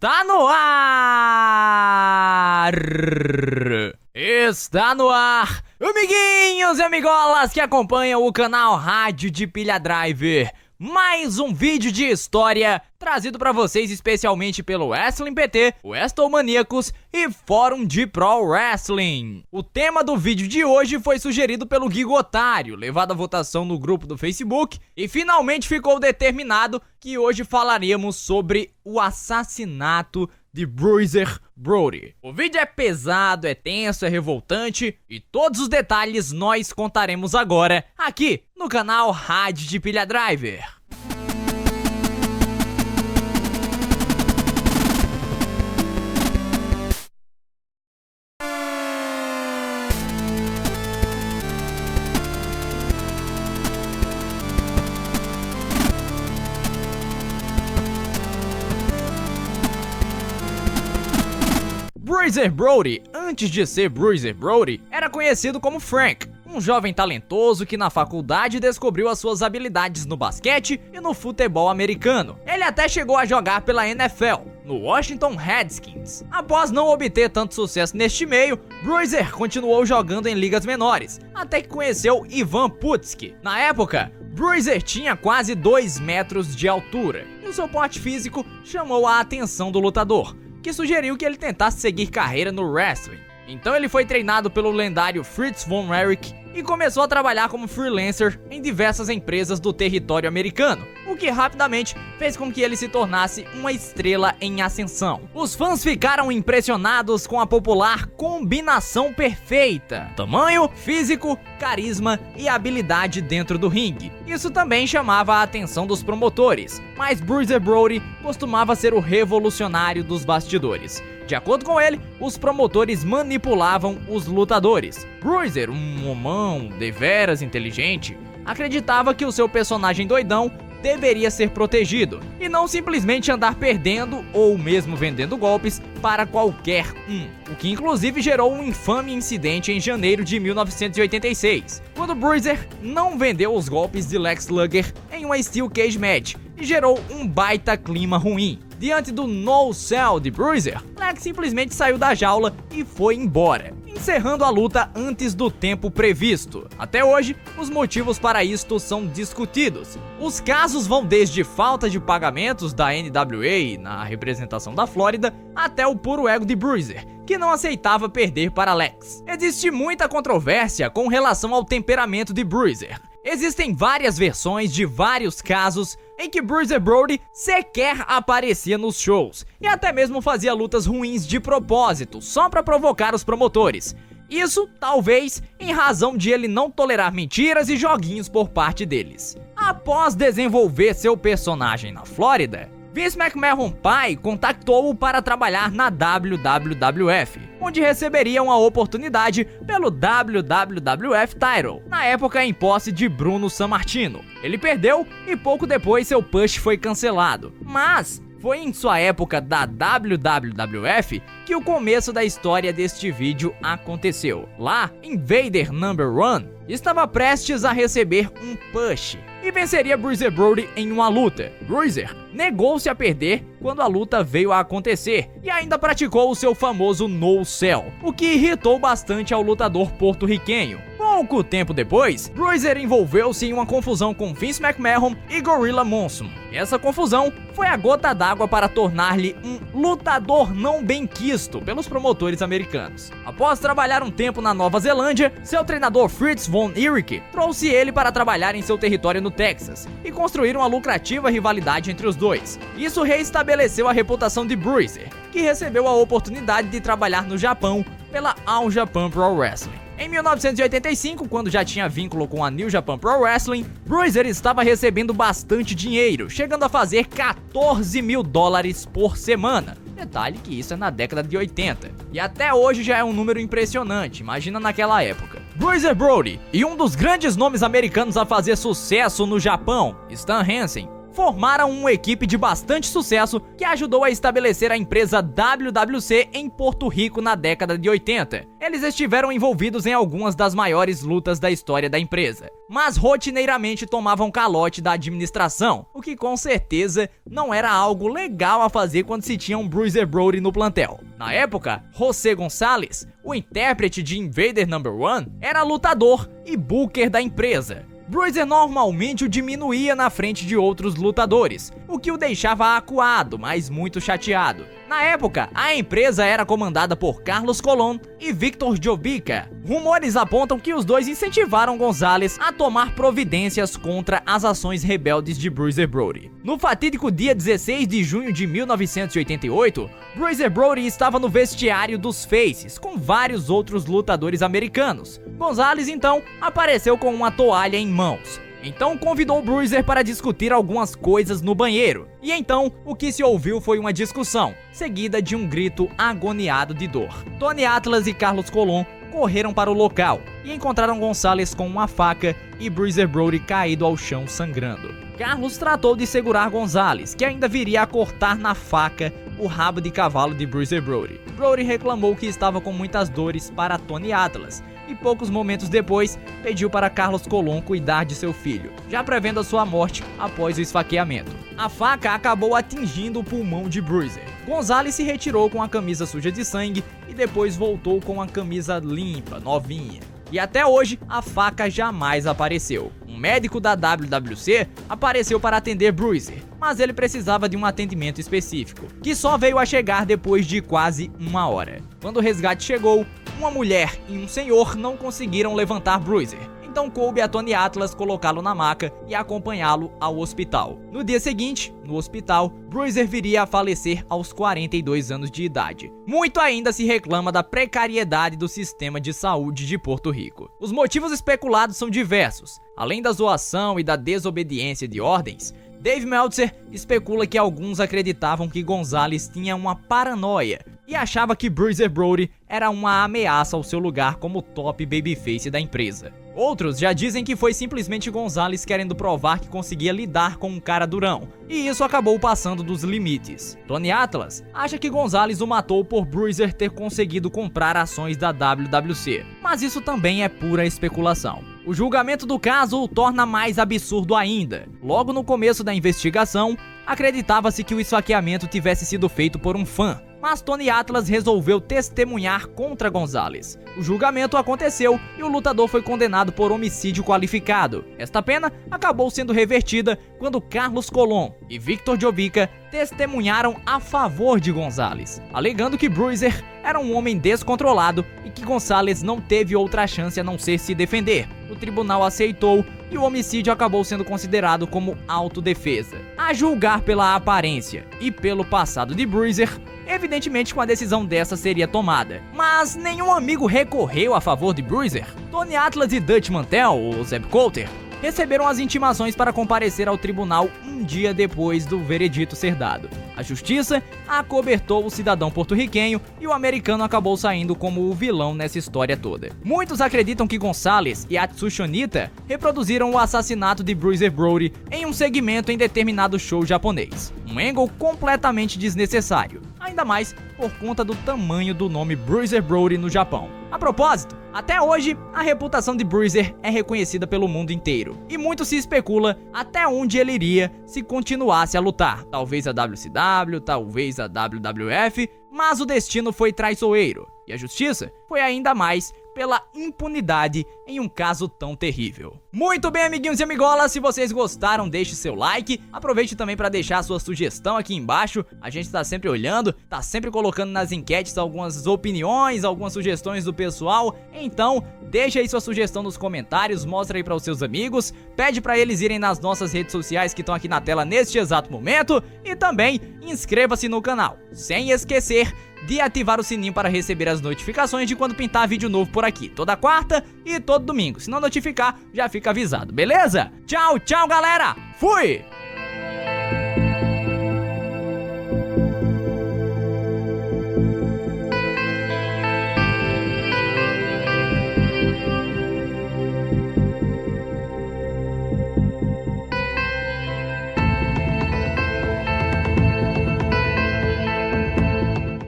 Está no ar! Está no ar, amiguinhos e amigolas que acompanham o canal Rádio de Pilha Driver. Mais um vídeo de história trazido pra vocês especialmente pelo Wrestling PT, Wrestlemaniacos e Fórum de Pro Wrestling. O tema do vídeo de hoje foi sugerido pelo Gigo Otário, levado à votação no grupo do Facebook, e finalmente ficou determinado que hoje falaremos sobre o assassinato de Bruiser Brody. O vídeo é pesado, é tenso, é revoltante e todos os detalhes nós contaremos agora aqui no canal Rádio de Pilha Driver. Bruiser Brody, antes de ser Bruiser Brody, era conhecido como Frank, um jovem talentoso que na faculdade descobriu as suas habilidades no basquete e no futebol americano. Ele até chegou a jogar pela NFL, no Washington Redskins. Após não obter tanto sucesso neste meio, Bruiser continuou jogando em ligas menores, até que conheceu Ivan Putski. Na época, Bruiser tinha quase 2 metros de altura, e o seu porte físico chamou a atenção do lutador, que sugeriu que ele tentasse seguir carreira no wrestling. Então ele foi treinado pelo lendário Fritz von Erich e começou a trabalhar como freelancer em diversas empresas do território americano, o que rapidamente fez com que ele se tornasse uma estrela em ascensão. Os fãs ficaram impressionados com a popular combinação perfeita: tamanho, físico, carisma e habilidade dentro do ringue. Isso também chamava a atenção dos promotores, mas Bruiser Brody costumava ser o revolucionário dos bastidores. De acordo com ele, os promotores manipulavam os lutadores. Bruiser, um homão deveras inteligente, acreditava que o seu personagem doidão deveria ser protegido e não simplesmente andar perdendo ou mesmo vendendo golpes para qualquer um, o que inclusive gerou um infame incidente em janeiro de 1986, quando Bruiser não vendeu os golpes de Lex Luger em uma Steel Cage Match e gerou um baita clima ruim. Diante do no-sell de Bruiser, Lex simplesmente saiu da jaula e foi embora, encerrando a luta antes do tempo previsto. Até hoje, os motivos para isto são discutidos. Os casos vão desde falta de pagamentos da NWA na representação da Flórida, até o puro ego de Bruiser, que não aceitava perder para Lex. Existe muita controvérsia com relação ao temperamento de Bruiser. Existem várias versões de vários casos em que Bruiser Brody sequer aparecia nos shows e até mesmo fazia lutas ruins de propósito, só para provocar os promotores. Isso, talvez, em razão de ele não tolerar mentiras e joguinhos por parte deles. Após desenvolver seu personagem na Flórida, Vince McMahon pai contactou-o para trabalhar na WWF, onde receberia uma oportunidade pelo WWF Title, na época em posse de Bruno Sammartino. Ele perdeu e pouco depois seu push foi cancelado, mas foi em sua época da WWF que o começo da história deste vídeo aconteceu. Lá, Invader No. 1 estava prestes a receber um push e venceria Bruiser Brody em uma luta. Bruiser negou-se a perder quando a luta veio a acontecer e ainda praticou o seu famoso no-sell, o que irritou bastante ao lutador porto-riquenho. Pouco tempo depois, Bruiser envolveu-se em uma confusão com Vince McMahon e Gorilla Monsoon. Essa confusão foi a gota d'água para tornar-lhe um lutador não benquisto pelos promotores americanos. Após trabalhar um tempo na Nova Zelândia, seu treinador Fritz von Erich trouxe ele para trabalhar em seu território no Texas e construir uma lucrativa rivalidade entre os dois. Isso reestabeleceu a reputação de Bruiser, que recebeu a oportunidade de trabalhar no Japão pela All Japan Pro Wrestling. Em 1985, quando já tinha vínculo com a New Japan Pro Wrestling, Bruiser estava recebendo bastante dinheiro, chegando a fazer $14 mil por semana. Detalhe que isso é na década de 80. E até hoje já é um número impressionante, imagina naquela época. Bruiser Brody e um dos grandes nomes americanos a fazer sucesso no Japão, Stan Hansen, formaram uma equipe de bastante sucesso que ajudou a estabelecer a empresa WWC em Porto Rico na década de 80. Eles estiveram envolvidos em algumas das maiores lutas da história da empresa, mas rotineiramente tomavam calote da administração, o que com certeza não era algo legal a fazer quando se tinha um Bruiser Brody no plantel. Na época, José Gonzalez, o intérprete de Invader No. 1, era lutador e booker da empresa. Bruiser normalmente o diminuía na frente de outros lutadores, o que o deixava acuado, mas muito chateado. Na época, a empresa era comandada por Carlos Colón e Victor Jovica. Rumores apontam que os dois incentivaram Gonzalez a tomar providências contra as ações rebeldes de Bruiser Brody. No fatídico dia 16 de junho de 1988, Bruiser Brody estava no vestiário dos Faces com vários outros lutadores americanos. Gonzalez então apareceu com uma toalha em mãos. Então convidou Bruiser para discutir algumas coisas no banheiro. E então, o que se ouviu foi uma discussão, seguida de um grito agoniado de dor. Tony Atlas e Carlos Colón correram para o local e encontraram Gonzalez com uma faca e Bruiser Brody caído ao chão sangrando. Carlos tratou de segurar Gonzalez, que ainda viria a cortar na faca o rabo de cavalo de Bruiser Brody. Brody reclamou que estava com muitas dores para Tony Atlas e poucos momentos depois pediu para Carlos Colón cuidar de seu filho, já prevendo a sua morte após o esfaqueamento. A faca acabou atingindo o pulmão de Bruiser. Gonzalez se retirou com a camisa suja de sangue e depois voltou com a camisa limpa, novinha. E até hoje, a faca jamais apareceu. Um médico da WWC apareceu para atender Bruiser, mas ele precisava de um atendimento específico, que só veio a chegar depois de quase uma hora. Quando o resgate chegou, uma mulher e um senhor não conseguiram levantar Bruiser. Então coube a Tony Atlas colocá-lo na maca e acompanhá-lo ao hospital. No dia seguinte, no hospital, Bruiser viria a falecer aos 42 anos de idade. Muito ainda se reclama da precariedade do sistema de saúde de Porto Rico. Os motivos especulados são diversos. Além da zoação e da desobediência de ordens, Dave Meltzer especula que alguns acreditavam que Gonzalez tinha uma paranoia e achava que Bruiser Brody era uma ameaça ao seu lugar como top babyface da empresa. Outros já dizem que foi simplesmente Gonzalez querendo provar que conseguia lidar com um cara durão, e isso acabou passando dos limites. Tony Atlas acha que Gonzalez o matou por Bruiser ter conseguido comprar ações da WWC, mas isso também é pura especulação. O julgamento do caso o torna mais absurdo ainda. Logo no começo da investigação, acreditava-se que o esfaqueamento tivesse sido feito por um fã, mas Tony Atlas resolveu testemunhar contra Gonzalez. O julgamento aconteceu e o lutador foi condenado por homicídio qualificado. Esta pena acabou sendo revertida quando Carlos Colón e Victor Jovica testemunharam a favor de Gonzalez, alegando que Bruiser era um homem descontrolado e que Gonzalez não teve outra chance a não ser se defender. O tribunal aceitou e o homicídio acabou sendo considerado como autodefesa. A julgar pela aparência e pelo passado de Bruiser, evidentemente uma decisão dessa seria tomada. Mas nenhum amigo recorreu a favor de Bruiser. Tony Atlas e Dutch Mantel, ou Zeb Coulter, receberam as intimações para comparecer ao tribunal um dia depois do veredito ser dado. A justiça acobertou o cidadão porto-riquenho e o americano acabou saindo como o vilão nessa história toda. Muitos acreditam que Gonzalez e Atsushi Onita reproduziram o assassinato de Bruiser Brody em um segmento em determinado show japonês. Um angle completamente desnecessário, ainda mais por conta do tamanho do nome Bruiser Brody no Japão. A propósito, até hoje, a reputação de Bruiser é reconhecida pelo mundo inteiro, e muito se especula até onde ele iria se continuasse a lutar. Talvez a WCW, talvez a WWF, mas o destino foi traiçoeiro, e a justiça foi ainda mais pela impunidade em um caso tão terrível. Muito bem, amiguinhos e amigolas, se vocês gostaram, deixe seu like, aproveite também para deixar a sua sugestão aqui embaixo, a gente tá sempre olhando, tá sempre colocando nas enquetes algumas opiniões, algumas sugestões do pessoal, então deixa aí sua sugestão nos comentários, mostra aí para os seus amigos, pede para eles irem nas nossas redes sociais que estão aqui na tela neste exato momento, e também inscreva-se no canal, sem esquecer de ativar o sininho para receber as notificações de quando pintar vídeo novo por aqui, toda quarta e todo domingo. Se não notificar, já fica avisado, beleza? Tchau, tchau, galera! Fui!